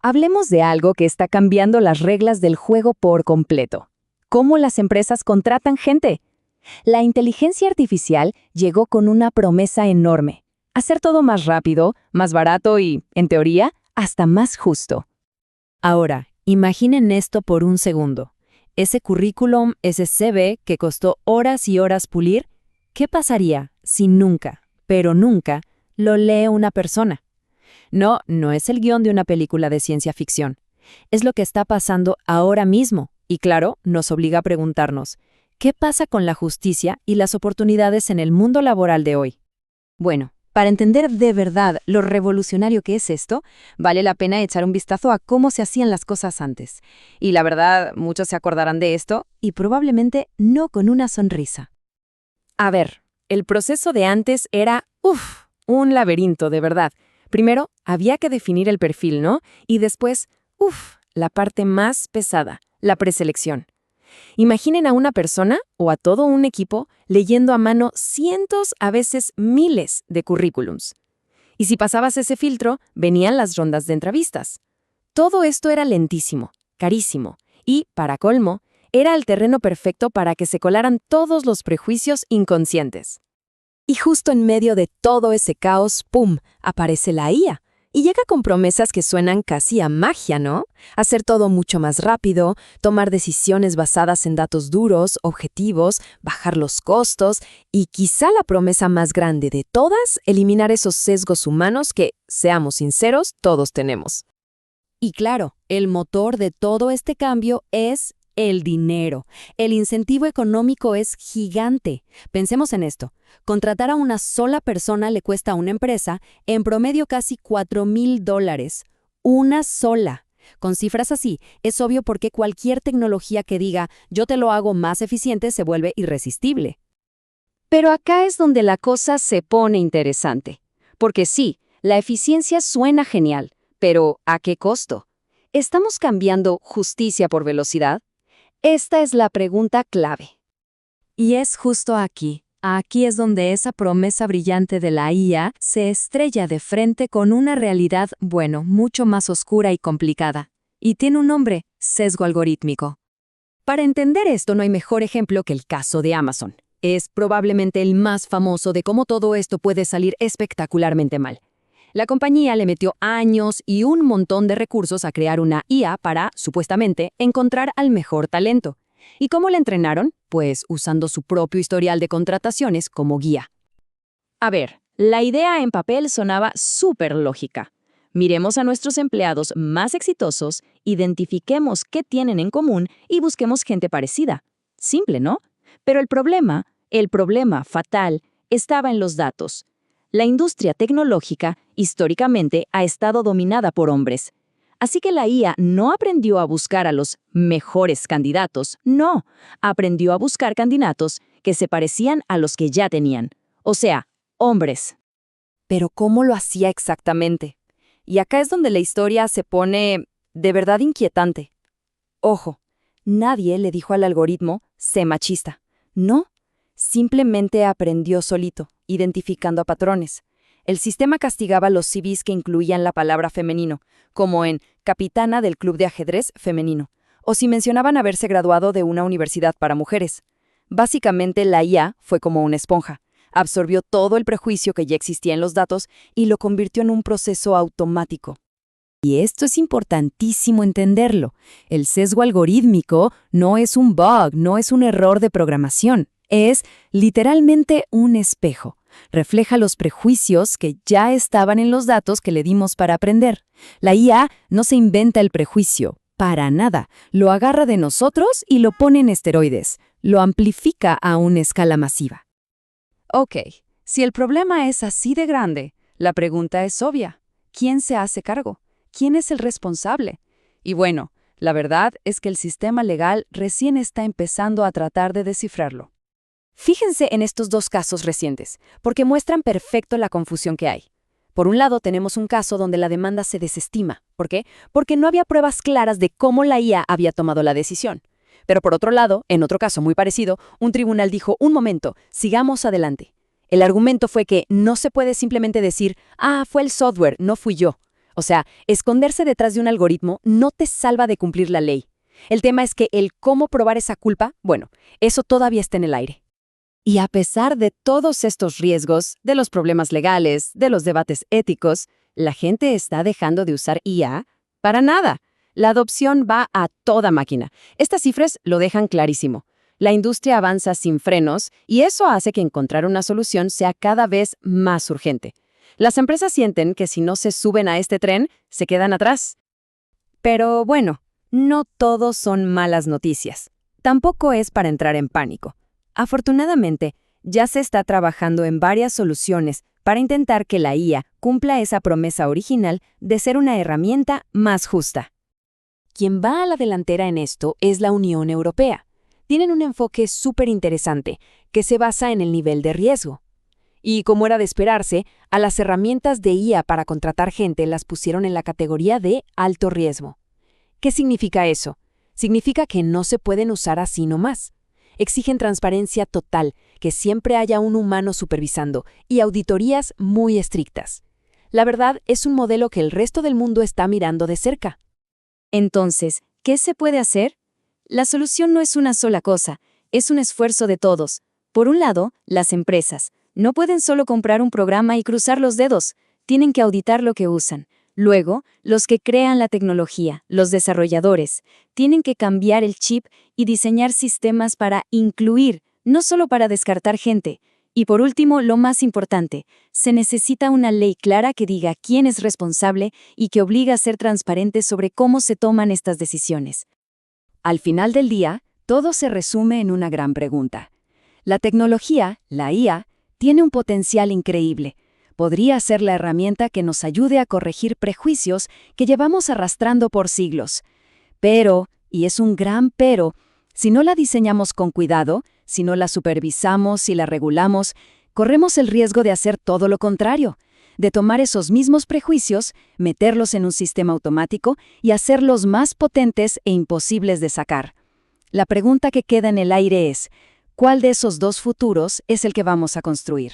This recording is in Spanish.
Hablemos de algo que está cambiando las reglas del juego por completo. ¿Cómo las empresas contratan gente? La inteligencia artificial llegó con una promesa enorme: hacer todo más rápido, más barato y, en teoría, hasta más justo. Ahora, imaginen esto por un segundo. Ese currículum, ese CV que costó horas y horas pulir, ¿qué pasaría si nunca, pero nunca, lo lee una persona? No, no es el guión de una película de ciencia ficción. Es lo que está pasando ahora mismo. Y claro, nos obliga a preguntarnos, ¿qué pasa con la justicia y las oportunidades en el mundo laboral de hoy? Bueno, para entender de verdad lo revolucionario que es esto, vale la pena echar un vistazo a cómo se hacían las cosas antes. Y la verdad, muchos se acordarán de esto, y probablemente no con una sonrisa. A ver, el proceso de antes era, un laberinto, de verdad. Primero, había que definir el perfil, ¿no? Y después, la parte más pesada, la preselección. Imaginen a una persona o a todo un equipo leyendo a mano cientos, a veces miles de currículums. Y si pasabas ese filtro, venían las rondas de entrevistas. Todo esto era lentísimo, carísimo y, para colmo, era el terreno perfecto para que se colaran todos los prejuicios inconscientes. Y justo en medio de todo ese caos, ¡pum!, aparece la IA. Y llega con promesas que suenan casi a magia, ¿no? Hacer todo mucho más rápido, tomar decisiones basadas en datos duros, objetivos, bajar los costos y quizá la promesa más grande de todas, eliminar esos sesgos humanos que, seamos sinceros, todos tenemos. Y claro, el motor de todo este cambio es el dinero. El incentivo económico es gigante. Pensemos en esto. Contratar a una sola persona le cuesta a una empresa en promedio casi $4,000. Una sola. Con cifras así, es obvio por qué cualquier tecnología que diga «yo te lo hago más eficiente» se vuelve irresistible. Pero acá es donde la cosa se pone interesante. Porque sí, la eficiencia suena genial, pero ¿a qué costo? ¿Estamos cambiando justicia por velocidad? Esta es la pregunta clave. Y es justo aquí. Aquí es donde esa promesa brillante de la IA se estrella de frente con una realidad, bueno, mucho más oscura y complicada. Y tiene un nombre: sesgo algorítmico. Para entender esto no hay mejor ejemplo que el caso de Amazon. Es probablemente el más famoso de cómo todo esto puede salir espectacularmente mal. La compañía le metió años y un montón de recursos a crear una IA para, supuestamente, encontrar al mejor talento. ¿Y cómo la entrenaron? Pues usando su propio historial de contrataciones como guía. A ver, la idea en papel sonaba súper lógica. Miremos a nuestros empleados más exitosos, identifiquemos qué tienen en común y busquemos gente parecida. Simple, ¿no? Pero el problema fatal, estaba en los datos. La industria tecnológica, históricamente, ha estado dominada por hombres. Así que la IA no aprendió a buscar a los mejores candidatos, no, aprendió a buscar candidatos que se parecían a los que ya tenían. O sea, hombres. Pero ¿cómo lo hacía exactamente? Y acá es donde la historia se pone de verdad inquietante. Ojo, nadie le dijo al algoritmo, sé machista. No, simplemente aprendió solito, identificando a patrones. El sistema castigaba los CVs que incluían la palabra femenino, como en capitana del club de ajedrez femenino, o si mencionaban haberse graduado de una universidad para mujeres. Básicamente la IA fue como una esponja. Absorbió todo el prejuicio que ya existía en los datos y lo convirtió en un proceso automático. Y esto es importantísimo entenderlo. El sesgo algorítmico no es un bug, no es un error de programación. Es literalmente un espejo. Refleja los prejuicios que ya estaban en los datos que le dimos para aprender. La IA no se inventa el prejuicio, para nada. Lo agarra de nosotros y lo pone en esteroides. Lo amplifica a una escala masiva. Ok, si el problema es así de grande, la pregunta es obvia. ¿Quién se hace cargo? ¿Quién es el responsable? Y bueno, la verdad es que el sistema legal recién está empezando a tratar de descifrarlo. Fíjense en estos dos casos recientes, porque muestran perfecto la confusión que hay. Por un lado, tenemos un caso donde la demanda se desestima. ¿Por qué? Porque no había pruebas claras de cómo la IA había tomado la decisión. Pero por otro lado, en otro caso muy parecido, un tribunal dijo, un momento, sigamos adelante. El argumento fue que no se puede simplemente decir, fue el software, no fui yo. O sea, esconderse detrás de un algoritmo no te salva de cumplir la ley. El tema es que el cómo probar esa culpa, bueno, eso todavía está en el aire. Y a pesar de todos estos riesgos, de los problemas legales, de los debates éticos, la gente está dejando de usar IA para nada. La adopción va a toda máquina. Estas cifras lo dejan clarísimo. La industria avanza sin frenos y eso hace que encontrar una solución sea cada vez más urgente. Las empresas sienten que si no se suben a este tren, se quedan atrás. Pero bueno, no todos son malas noticias. Tampoco es para entrar en pánico. Afortunadamente, ya se está trabajando en varias soluciones para intentar que la IA cumpla esa promesa original de ser una herramienta más justa. Quien va a la delantera en esto es la Unión Europea. Tienen un enfoque súper interesante que se basa en el nivel de riesgo. Y como era de esperarse, a las herramientas de IA para contratar gente las pusieron en la categoría de alto riesgo. ¿Qué significa eso? Significa que no se pueden usar así nomás. Exigen transparencia total, que siempre haya un humano supervisando y auditorías muy estrictas. La verdad es un modelo que el resto del mundo está mirando de cerca. Entonces, ¿qué se puede hacer? La solución no es una sola cosa, es un esfuerzo de todos. Por un lado, las empresas no pueden solo comprar un programa y cruzar los dedos, tienen que auditar lo que usan. Luego, los que crean la tecnología, los desarrolladores, tienen que cambiar el chip y diseñar sistemas para incluir, no solo para descartar gente. Y por último, lo más importante, se necesita una ley clara que diga quién es responsable y que obliga a ser transparente sobre cómo se toman estas decisiones. Al final del día, todo se resume en una gran pregunta. La tecnología, la IA, tiene un potencial increíble. Podría ser la herramienta que nos ayude a corregir prejuicios que llevamos arrastrando por siglos. Pero, y es un gran pero, si no la diseñamos con cuidado, si no la supervisamos y la regulamos, corremos el riesgo de hacer todo lo contrario, de tomar esos mismos prejuicios, meterlos en un sistema automático y hacerlos más potentes e imposibles de sacar. La pregunta que queda en el aire es, ¿cuál de esos dos futuros es el que vamos a construir?